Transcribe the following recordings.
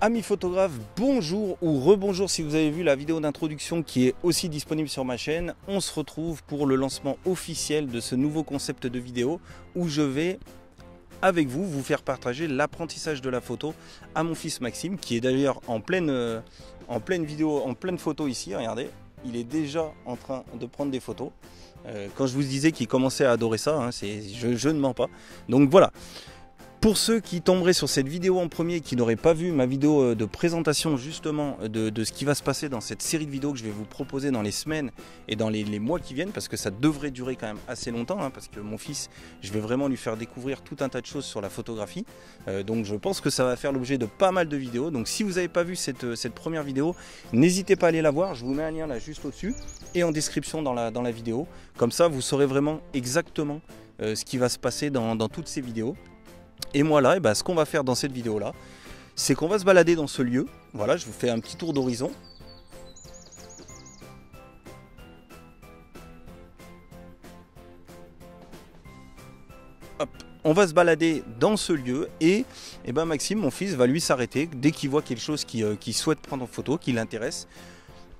Amis photographes, bonjour ou rebonjour si vous avez vu la vidéo d'introduction qui est aussi disponible sur ma chaîne. On se retrouve pour le lancement officiel de ce nouveau concept de vidéo où je vais, avec vous, vous faire partager l'apprentissage de la photo à mon fils Maxime qui est d'ailleurs en pleine vidéo, en pleine photo ici, regardez. Il est déjà en train de prendre des photos. Quand je vous disais qu'il commençait à adorer ça, hein, je ne mens pas. Donc voilà. Pour ceux qui tomberaient sur cette vidéo en premier et qui n'auraient pas vu ma vidéo de présentation justement de ce qui va se passer dans cette série de vidéos que je vais vous proposer dans les semaines et dans les mois qui viennent, parce que ça devrait durer quand même assez longtemps, hein, parce que mon fils, je vais vraiment lui faire découvrir tout un tas de choses sur la photographie. Donc je pense que ça va faire l'objet de pas mal de vidéos. Donc si vous n'avez pas vu cette première vidéo, n'hésitez pas à aller la voir. Je vous mets un lien là juste au-dessus et en description dans la vidéo. Comme ça, vous saurez vraiment exactement ce qui va se passer dans toutes ces vidéos. Et moi là, ce qu'on va faire dans cette vidéo là, c'est qu'on va se balader dans ce lieu. Voilà, je vous fais un petit tour d'horizon. Hop, on va se balader dans ce lieu et Maxime, mon fils, va lui s'arrêter dès qu'il voit quelque chose qu'il souhaite prendre en photo, qui l'intéresse.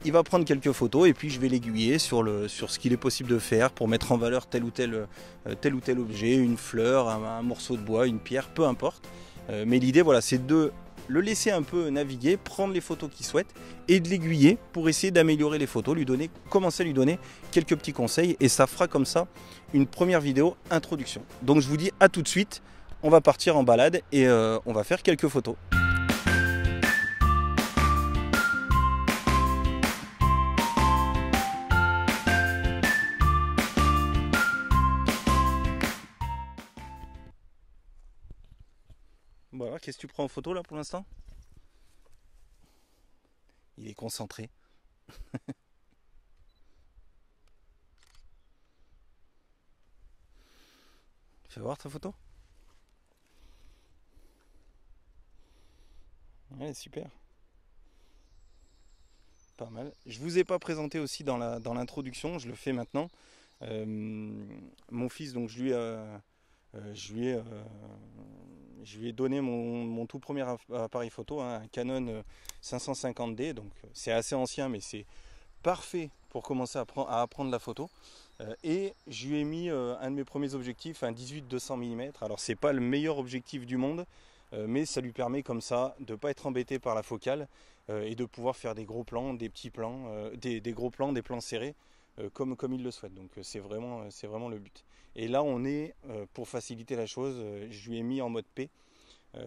Il va prendre quelques photos et puis je vais l'aiguiller sur ce qu'il est possible de faire pour mettre en valeur tel ou tel objet, une fleur, un morceau de bois, une pierre, peu importe. Mais l'idée, voilà, c'est de le laisser un peu naviguer, prendre les photos qu'il souhaite et de l'aiguiller pour essayer d'améliorer les photos, commencer à lui donner quelques petits conseils et ça fera comme ça une première vidéo introduction. Donc je vous dis à tout de suite, on va partir en balade et on va faire quelques photos. Bon alors, qu'est-ce que tu prends en photo là pour l'instant? Il est concentré. Fais voir ta photo. Ouais, super. Pas mal. Je vous ai pas présenté aussi dans l'introduction, je le fais maintenant. Mon fils, donc je lui ai donné mon tout premier appareil photo, hein, un Canon 550D. Donc c'est assez ancien, mais c'est parfait pour commencer à apprendre la photo. Et je lui ai mis un de mes premiers objectifs, un 18-200 mm. Alors c'est pas le meilleur objectif du monde, mais ça lui permet comme ça de ne pas être embêté par la focale et de pouvoir faire des gros plans, des petits plans, des gros plans, des plans serrés comme il le souhaite. Donc c'est vraiment le but. Et là on est, pour faciliter la chose, je lui ai mis en mode P.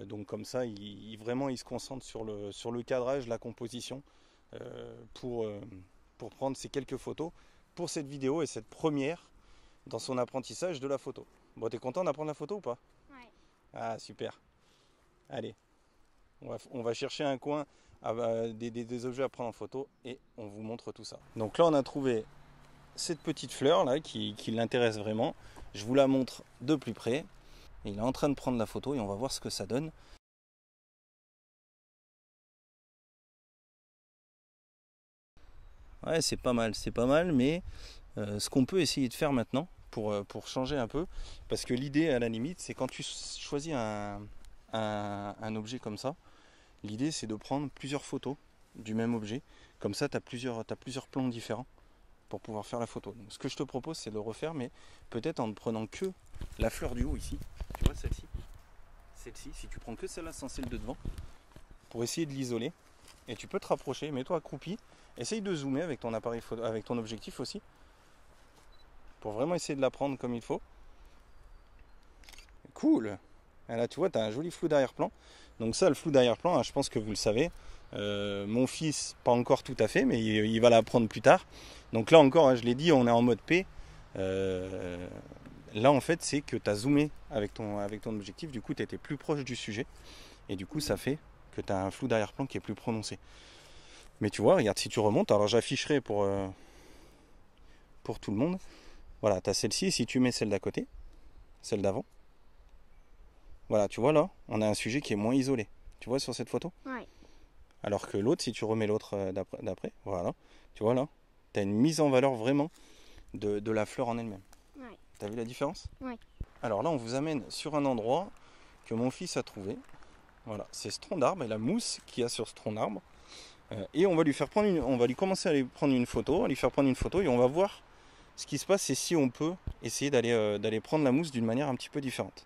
Donc comme ça vraiment il se concentre sur le cadrage, la composition pour prendre ces quelques photos pour cette vidéo et cette première dans son apprentissage de la photo. Bon, t'es content d'apprendre la photo ou pas? Ouais. Ah super. Allez, on va chercher un coin, des objets à prendre en photo et on vous montre tout ça. Donc là on a trouvé cette petite fleur là qui l'intéresse vraiment. Je vous la montre de plus près. Il est en train de prendre la photo et on va voir ce que ça donne. Ouais, c'est pas mal, mais ce qu'on peut essayer de faire maintenant pour changer un peu, parce que l'idée à la limite, c'est quand tu choisis un objet comme ça, l'idée c'est de prendre plusieurs photos du même objet, comme ça tu as plusieurs plans différents pour pouvoir faire la photo. Donc, ce que je te propose c'est de le refaire, mais peut-être en ne prenant que la fleur du haut ici, tu vois celle-ci, si tu prends que celle-là sans celle de devant, pour essayer de l'isoler, et tu peux te rapprocher, mets-toi accroupi, essaye de zoomer avec ton appareil photo, avec ton objectif aussi, pour vraiment essayer de la prendre comme il faut. Cool. Et là tu vois, tu as un joli flou d'arrière-plan. Donc ça, le flou d'arrière-plan, hein, je pense que vous le savez. Mon fils, pas encore tout à fait, mais il va l'apprendre plus tard. Donc là encore, hein, je l'ai dit, on est en mode P. Là en fait, c'est que tu as zoomé avec ton objectif. Du coup, tu étais plus proche du sujet. Et du coup, ça fait que tu as un flou d'arrière-plan qui est plus prononcé. Mais tu vois, regarde, si tu remontes, alors j'afficherai pour tout le monde. Voilà, tu as celle-ci, et si tu mets celle d'à côté, celle d'avant, voilà, tu vois là, on a un sujet qui est moins isolé. Tu vois sur cette photo? Ouais. Alors que l'autre, si tu remets l'autre d'après, voilà, tu vois là, tu as une mise en valeur vraiment de la fleur en elle-même. Ouais. Tu as vu la différence? Ouais. Alors là, on vous amène sur un endroit que mon fils a trouvé. Voilà, c'est ce tronc d'arbre et la mousse qu'il y a sur ce tronc d'arbre. Et on va lui faire prendre on va lui commencer à lui prendre une photo, à lui faire prendre une photo et on va voir ce qui se passe et si on peut essayer d'aller prendre la mousse d'une manière un petit peu différente.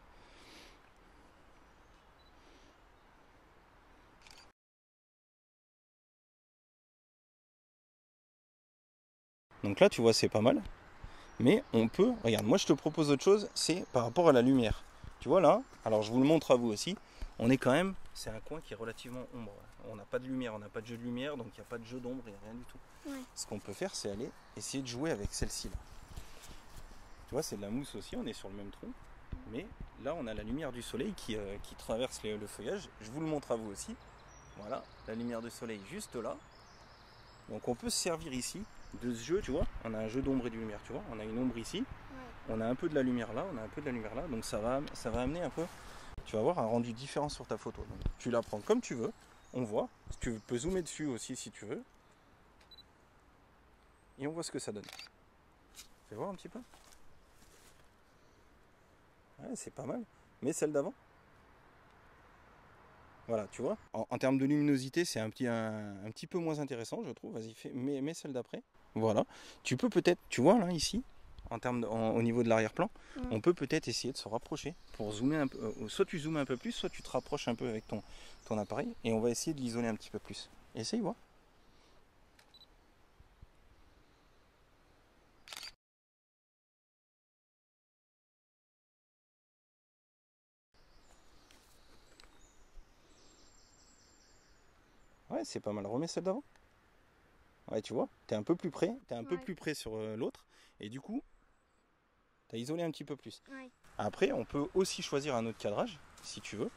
Donc là, tu vois, c'est pas mal. Mais on peut, regarde, moi je te propose autre chose, c'est par rapport à la lumière. Tu vois là, alors je vous le montre à vous aussi, on est quand même, c'est un coin qui est relativement ombre. On n'a pas de lumière, on n'a pas de jeu de lumière, donc il n'y a pas de jeu d'ombre et rien du tout. Ouais. Ce qu'on peut faire, c'est aller essayer de jouer avec celle-ci là. Tu vois, c'est de la mousse aussi, on est sur le même tronc. Mais là, on a la lumière du soleil qui traverse le feuillage. Je vous le montre à vous aussi. Voilà, la lumière du soleil juste là. Donc on peut se servir ici de ce jeu, tu vois. On a un jeu d'ombre et de lumière, tu vois. On a une ombre ici. Ouais. On a un peu de la lumière là, on a un peu de la lumière là. Donc ça va amener un peu, tu vas avoir un rendu différent sur ta photo. Donc, tu la prends comme tu veux, on voit. Tu peux zoomer dessus aussi si tu veux. Et on voit ce que ça donne. Fais voir un petit peu. Ouais, c'est pas mal. Mais celle d'avant. Voilà, tu vois. En termes de luminosité, c'est un petit peu moins intéressant, je trouve. Vas-y, mets celle d'après. Voilà. Tu peux peut-être, tu vois là, ici, au niveau de l'arrière-plan, on peut peut-être essayer de se rapprocher pour zoomer un peu. Soit tu zoomes un peu plus, soit tu te rapproches un peu avec ton appareil. Et on va essayer de l'isoler un petit peu plus. Essaye, voir. Ouais, c'est pas mal. Remets celle d'avant. Ouais, tu vois, t'es un peu plus près. T'es un peu plus près sur l'autre. Et du coup, t'as isolé un petit peu plus. Ouais. Après, on peut aussi choisir un autre cadrage, si tu veux.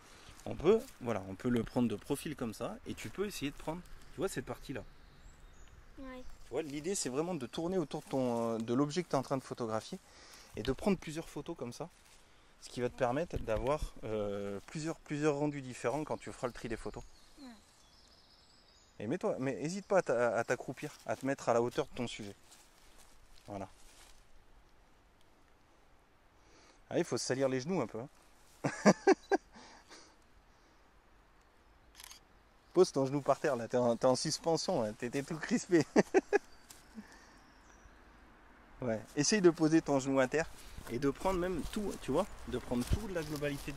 On peut le prendre de profil comme ça. Et tu peux essayer de prendre, tu vois, cette partie-là. Ouais. Tu vois, l'idée, c'est vraiment de tourner autour de l'objet que tu es en train de photographier. Et de prendre plusieurs photos comme ça. Ce qui va te permettre d'avoir plusieurs rendus différents quand tu feras le tri des photos. Et mais n'hésite pas à t'accroupir, à te mettre à la hauteur de ton sujet. Voilà. Ah, il faut se salir les genoux un peu. Hein. Pose ton genou par terre, là, t'es en suspension, hein. T'es tout crispé. Ouais. Essaye de poser ton genou à terre et de prendre même tout, tu vois, de prendre toute la globalité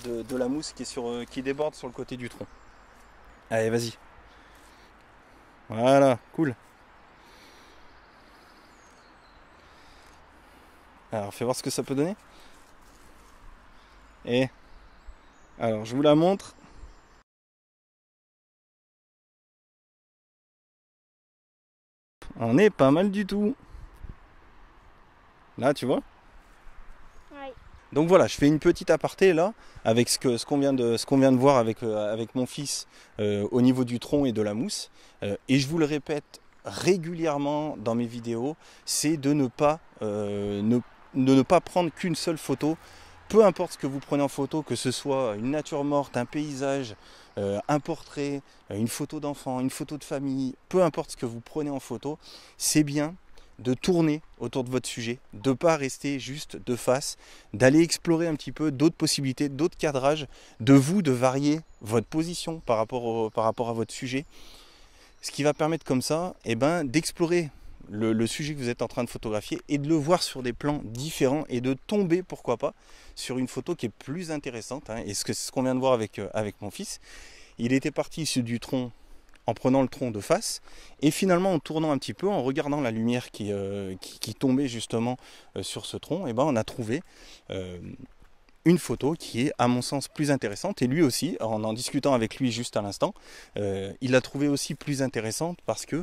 de la mousse qui déborde sur le côté du tronc. Allez, vas-y. Voilà, cool. Alors, fais voir ce que ça peut donner. Et alors, je vous la montre. On est pas mal du tout. Là, tu vois. Ouais. Donc voilà, je fais une petite aparté là avec ce qu'on vient de voir avec mon fils au niveau du tronc et de la mousse. Et je vous le répète régulièrement dans mes vidéos, c'est de ne pas prendre qu'une seule photo. Peu importe ce que vous prenez en photo, que ce soit une nature morte, un paysage, un portrait, une photo d'enfant, une photo de famille, peu importe ce que vous prenez en photo, c'est bien de tourner autour de votre sujet, de ne pas rester juste de face, d'aller explorer un petit peu d'autres possibilités, d'autres cadrages, de varier votre position par rapport à votre sujet. Ce qui va permettre comme ça d'explorer le sujet que vous êtes en train de photographier et de le voir sur des plans différents et de tomber, pourquoi pas, sur une photo qui est plus intéressante. Hein. Et c'est ce qu'on vient de voir avec mon fils. Il était parti sur du tronc en prenant le tronc de face et finalement en tournant un petit peu, en regardant la lumière qui tombait justement sur ce tronc, on a trouvé une photo qui est à mon sens plus intéressante. Et lui aussi, en discutant avec lui juste à l'instant, il l'a trouvée aussi plus intéressante parce que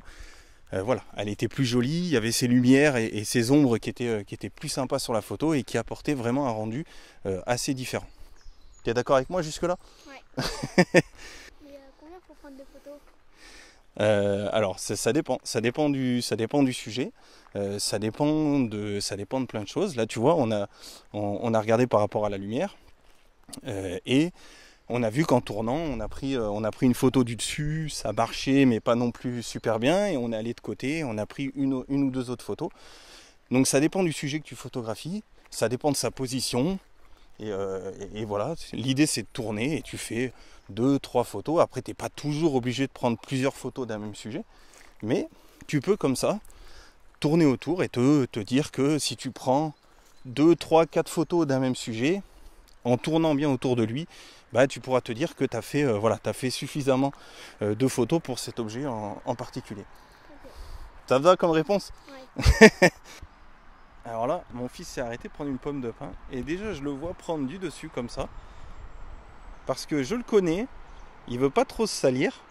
voilà, elle était plus jolie, il y avait ses lumières et ses ombres qui étaient plus sympas sur la photo et qui apportaient vraiment un rendu assez différent. Tu es d'accord avec moi jusque-là? Ouais. Mais combien pour prendre des photos? Alors ça dépend du sujet, ça dépend de plein de choses. Là tu vois, on a regardé par rapport à la lumière et on a vu qu'en tournant, on a pris une photo du dessus, ça marchait mais pas non plus super bien, et on est allé de côté, on a pris une ou deux autres photos. Donc ça dépend du sujet que tu photographies, ça dépend de sa position, Et voilà, l'idée c'est de tourner et tu fais 2-3 photos. Après, tu n'es pas toujours obligé de prendre plusieurs photos d'un même sujet. Mais tu peux comme ça tourner autour et te dire que si tu prends 2-3-4 photos d'un même sujet, en tournant bien autour de lui, bah, tu pourras te dire que tu as fait, t'as fait suffisamment de photos pour cet objet en particulier. Ok. Ça te va comme réponse? Ouais. Alors là, mon fils s'est arrêté prendre une pomme de pin et déjà je le vois prendre du dessus comme ça. Parce que je le connais, il veut pas trop se salir.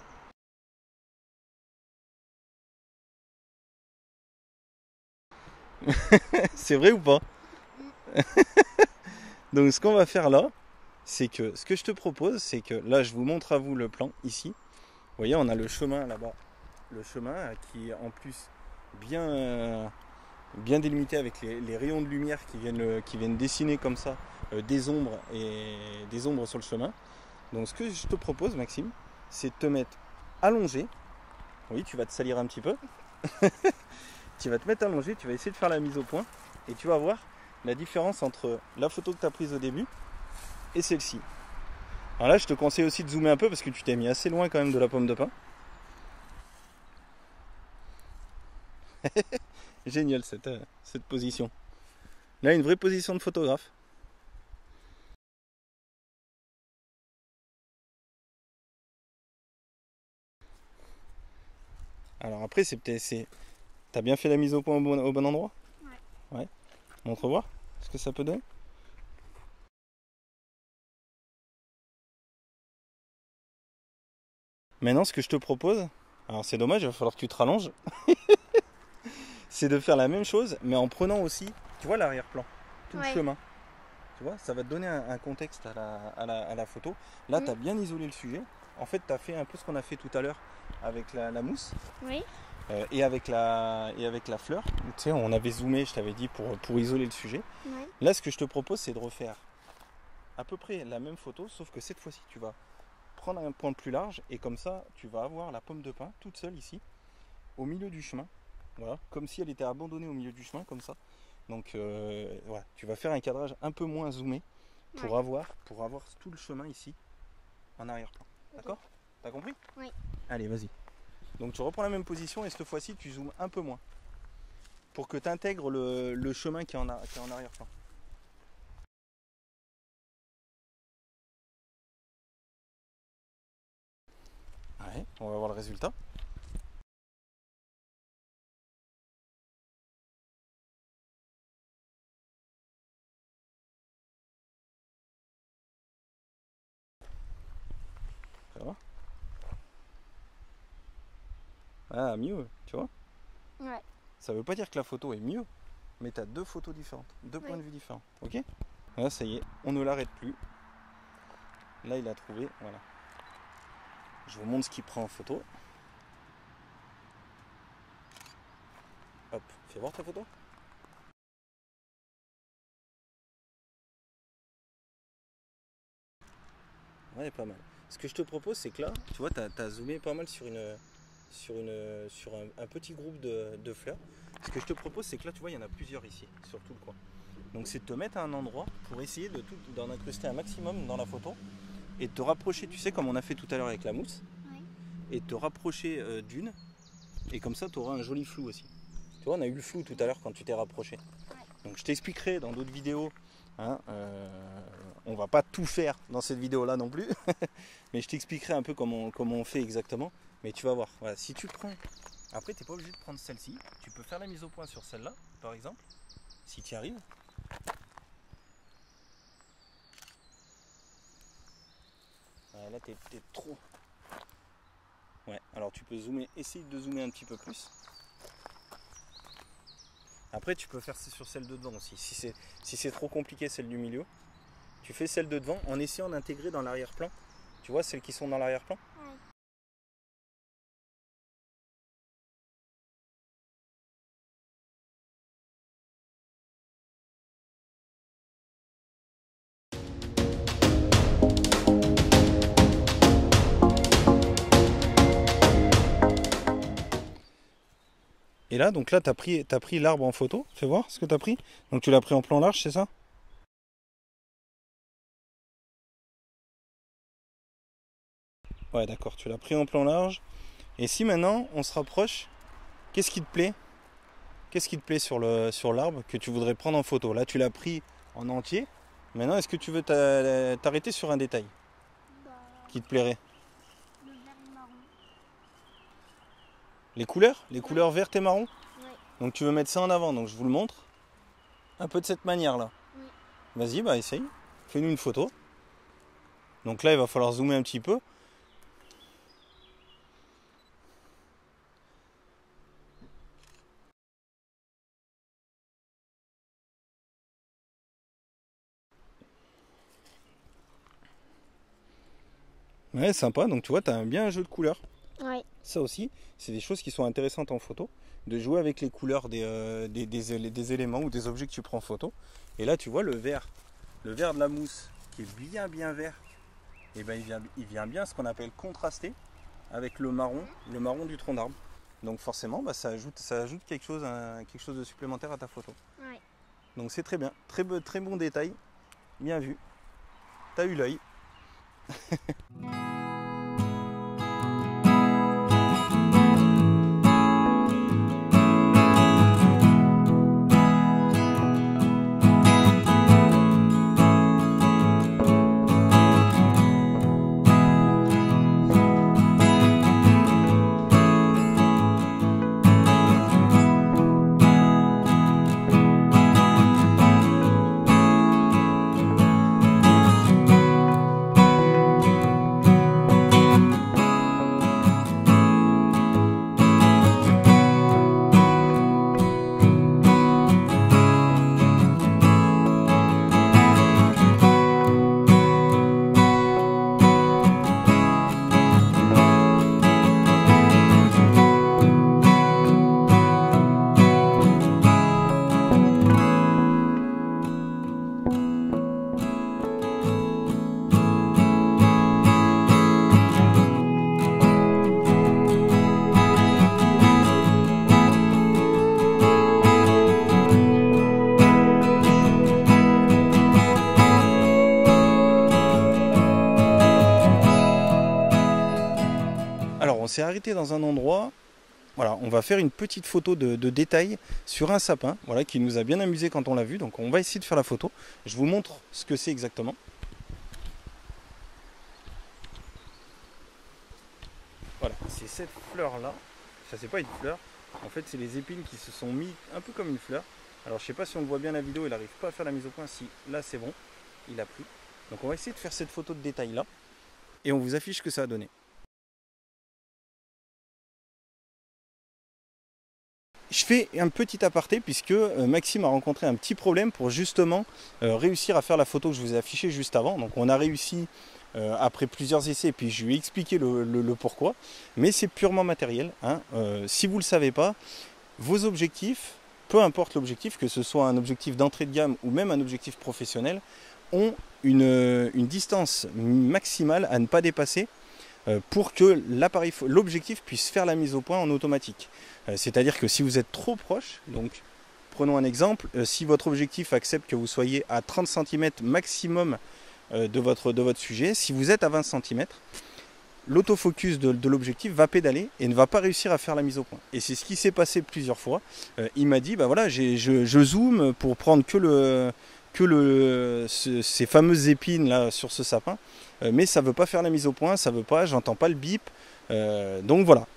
C'est vrai ou pas? Donc ce qu'on va faire là, c'est que ce que je te propose, c'est que là je vous montre à vous le plan ici. Vous voyez, on a le chemin là-bas. Le chemin qui est en plus bien délimité avec les rayons de lumière qui viennent dessiner comme ça des ombres et des ombres sur le chemin. Donc ce que je te propose, Maxime, c'est de te mettre allongé. Oui, tu vas te salir un petit peu. Tu vas te mettre allongé, tu vas essayer de faire la mise au point et tu vas voir la différence entre la photo que tu as prise au début et celle-ci. Alors là, je te conseille aussi de zoomer un peu parce que tu t'es mis assez loin quand même de la pomme de pin. Génial cette position. Là, une vraie position de photographe. Alors après, t'as bien fait la mise au point au bon endroit? Ouais. Ouais. Montre voir ce que ça peut donner. Maintenant, ce que je te propose, alors c'est dommage, il va falloir que tu te rallonges, c'est de faire la même chose, mais en prenant aussi, tu vois l'arrière-plan, tout le Ouais. chemin. Tu vois, ça va te donner un contexte à la photo. Là, tu as bien isolé le sujet. En fait, tu as fait un peu ce qu'on a fait tout à l'heure avec la mousse Oui. et avec la fleur. Tu sais, on avait zoomé, je t'avais dit, pour isoler le sujet. Ouais. Là, ce que je te propose, c'est de refaire à peu près la même photo, sauf que cette fois-ci, tu vas prendre un point plus large et comme ça, tu vas avoir la pomme de pin toute seule ici, au milieu du chemin. Voilà, comme si elle était abandonnée au milieu du chemin, comme ça. Donc voilà, tu vas faire un cadrage un peu moins zoomé pour avoir tout le chemin ici en arrière-plan. D'accord? T'as compris? Oui. Allez, vas-y. Donc tu reprends la même position et cette fois-ci tu zoomes un peu moins pour que tu intègres le chemin qui est en arrière-plan. Ouais, on va voir le résultat. Ça va? Ah, mieux, tu vois? Ouais. Ça veut pas dire que la photo est mieux, mais tu as deux photos différentes, deux points de vue différents. Ok? Là, ça y est, on ne l'arrête plus. Là, il a trouvé, voilà. Je vous montre ce qu'il prend en photo. Hop, fais voir ta photo. Ouais, pas mal. Ce que je te propose, c'est que là, tu vois, tu as zoomé pas mal sur un petit groupe de fleurs. Ce que je te propose, c'est que là, tu vois, il y en a plusieurs ici, sur tout le coin. Donc, c'est de te mettre à un endroit pour essayer d'en incruster un maximum dans la photo et de te rapprocher, tu sais, comme on a fait tout à l'heure avec la mousse, Ouais. et de te rapprocher d'une, et comme ça, tu auras un joli flou aussi. Tu vois, on a eu le flou tout à l'heure quand tu t'es rapproché. Donc, je t'expliquerai dans d'autres vidéos. Hein, on va pas tout faire dans cette vidéo là non plus mais je t'expliquerai un peu comment on fait exactement, mais tu vas voir, voilà, si tu prends, après tu n'es pas obligé de prendre celle-ci, tu peux faire la mise au point sur celle-là par exemple, si tu y arrives. Là t'es trop, ouais, alors tu peux zoomer, essayer de zoomer un petit peu plus. Après tu peux faire sur celle de devant aussi, si c'est trop compliqué celle du milieu, tu fais celle de devant en essayant d'intégrer dans l'arrière-plan. Tu vois celles qui sont dans l'arrière-plan? Ouais. Et là, donc là, t'as pris l'arbre en photo. Fais voir ce que t'as pris. Donc tu l'as pris en plan large, c'est ça? Ouais, d'accord, tu l'as pris en plan large. Et si maintenant on se rapproche, qu'est-ce qui te plaît? Qu'est-ce qui te plaît sur l'arbre que tu voudrais prendre en photo? Là, tu l'as pris en entier. Maintenant, est-ce que tu veux t'arrêter sur un détail Bah, qui te plairait? le vert et marron. Les couleurs? Les Ouais. couleurs vertes et marron? Ouais. Donc tu veux mettre ça en avant, donc je vous le montre. Un peu de cette manière-là. Oui. Vas-y, bah essaye. Fais-nous une photo. Donc là, il va falloir zoomer un petit peu. Ouais, sympa. Donc tu vois, tu as bien un jeu de couleurs. Ouais. Ça aussi, c'est des choses qui sont intéressantes en photo, de jouer avec les couleurs des éléments ou des objets que tu prends en photo. Et là, tu vois le vert de la mousse qui est bien vert. Et ben il vient bien ce qu'on appelle contraster avec le marron du tronc d'arbre. Donc forcément, bah, ça ajoute quelque chose de supplémentaire à ta photo. Ouais. Donc c'est très bien, très bon détail, bien vu. T'as eu l'œil. Alors on s'est arrêté dans un endroit, voilà, on va faire une petite photo de détail sur un sapin, voilà, qui nous a bien amusé quand on l'a vu. Donc on va essayer de faire la photo. Je vous montre ce que c'est exactement. Voilà, c'est cette fleur là. Ça c'est pas une fleur. En fait c'est les épines qui se sont mis un peu comme une fleur. Alors je sais pas si on le voit bien la vidéo, il n'arrive pas à faire la mise au point. Si là c'est bon, il a pris. Donc on va essayer de faire cette photo de détail là. Et on vous affiche ce que ça a donné. Je fais un petit aparté puisque Maxime a rencontré un petit problème pour justement réussir à faire la photo que je vous ai affichée juste avant. Donc on a réussi après plusieurs essais et puis je lui ai expliqué le pourquoi. Mais c'est purement matériel, hein. Si vous ne le savez pas, vos objectifs, peu importe l'objectif, que ce soit un objectif d'entrée de gamme ou même un objectif professionnel, ont une distance maximale à ne pas dépasser pour que l'objectif puisse faire la mise au point en automatique. C'est-à-dire que si vous êtes trop proche, donc prenons un exemple, si votre objectif accepte que vous soyez à 30 cm maximum de votre sujet, si vous êtes à 20 cm, l'autofocus de l'objectif va pédaler et ne va pas réussir à faire la mise au point. Et c'est ce qui s'est passé plusieurs fois. Il m'a dit, bah voilà, je zoome pour prendre ces fameuses épines là sur ce sapin, mais ça ne veut pas faire la mise au point, ça veut pas, j'entends pas le bip. Donc voilà.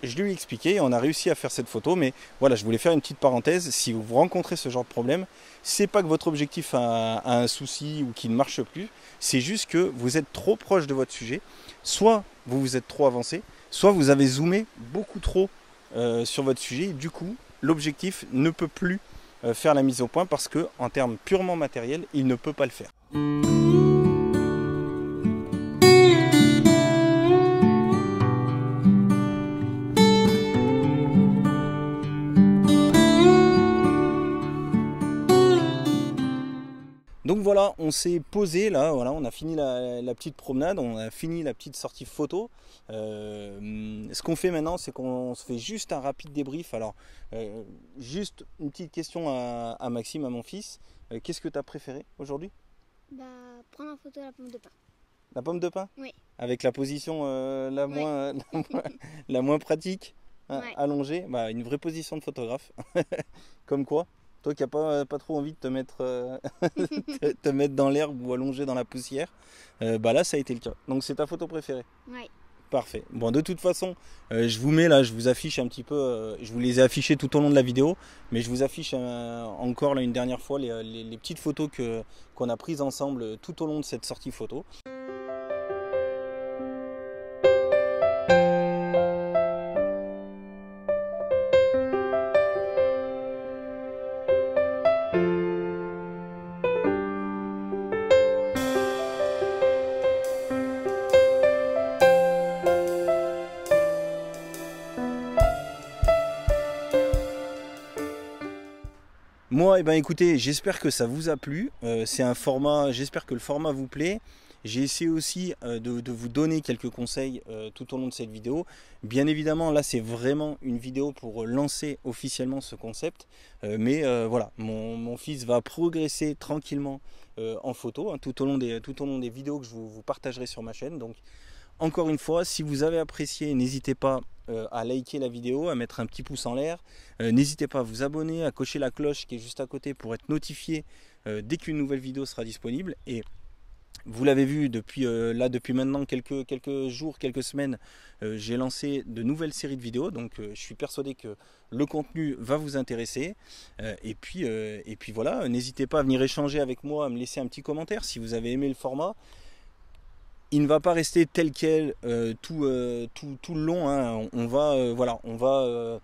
Je lui ai expliqué, on a réussi à faire cette photo, mais voilà, je voulais faire une petite parenthèse. Si vous rencontrez ce genre de problème, c'est pas que votre objectif a un souci ou qu'il ne marche plus, c'est juste que vous êtes trop proche de votre sujet. Soit vous êtes trop avancé, soit vous avez zoomé beaucoup trop sur votre sujet. Et du coup, l'objectif ne peut plus faire la mise au point parce que, en termes purement matériels, il ne peut pas le faire. Donc voilà, on s'est posé là, voilà, on a fini la petite promenade, on a fini la petite sortie photo. Ce qu'on fait maintenant, c'est qu'on se fait juste un rapide débrief. Alors, juste une petite question à Maxime, à mon fils. Qu'est-ce que tu as préféré aujourd'hui? Bah, prendre en photo la pomme de pin. La pomme de pin? Oui. Avec la position la moins pratique, hein, Ouais. allongée, bah, une vraie position de photographe. Comme quoi, toi qui n'as pas trop envie de te mettre, te mettre dans l'herbe ou allongé dans la poussière, bah là ça a été le cas. Donc c'est ta photo préférée? Ouais. Parfait. Bon, de toute façon, je vous mets là, je vous affiche un petit peu, je vous les ai affichés tout au long de la vidéo, mais je vous affiche encore là une dernière fois les petites photos qu'on a prises ensemble tout au long de cette sortie photo. Moi, eh ben, écoutez, j'espère que ça vous a plu. C'est un format, j'espère que le format vous plaît. J'ai essayé aussi de vous donner quelques conseils tout au long de cette vidéo. Bien évidemment, là, c'est vraiment une vidéo pour lancer officiellement ce concept. Voilà, mon fils va progresser tranquillement en photo hein, tout au long des vidéos que je vous partagerai sur ma chaîne. Donc, encore une fois, si vous avez apprécié, n'hésitez pas à liker la vidéo, à mettre un petit pouce en l'air. N'hésitez pas à vous abonner, à cocher la cloche qui est juste à côté pour être notifié dès qu'une nouvelle vidéo sera disponible. Et vous l'avez vu depuis maintenant quelques jours, quelques semaines, j'ai lancé de nouvelles séries de vidéos. Donc je suis persuadé que le contenu va vous intéresser. Et puis voilà, n'hésitez pas à venir échanger avec moi, à me laisser un petit commentaire si vous avez aimé le format. Il ne va pas rester tel quel tout le long. Hein. On va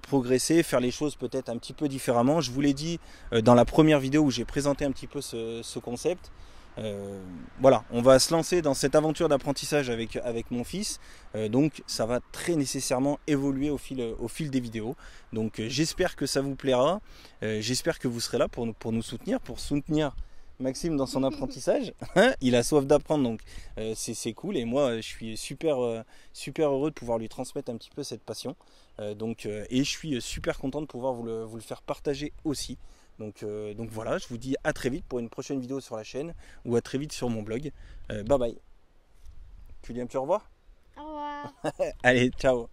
progresser, faire les choses peut-être un petit peu différemment. Je vous l'ai dit dans la première vidéo où j'ai présenté un petit peu ce concept. Voilà, on va se lancer dans cette aventure d'apprentissage avec mon fils. Donc ça va très nécessairement évoluer au fil des vidéos. Donc j'espère que ça vous plaira. J'espère que vous serez là pour nous soutenir, pour soutenir Maxime dans son apprentissage. Il a soif d'apprendre, donc c'est cool. Et moi, je suis super heureux de pouvoir lui transmettre un petit peu cette passion. Et je suis super content de pouvoir vous le faire partager aussi. Donc voilà, je vous dis à très vite pour une prochaine vidéo sur la chaîne ou à très vite sur mon blog. Bye bye. Tu dis un petit au revoir? Au revoir. Allez, ciao.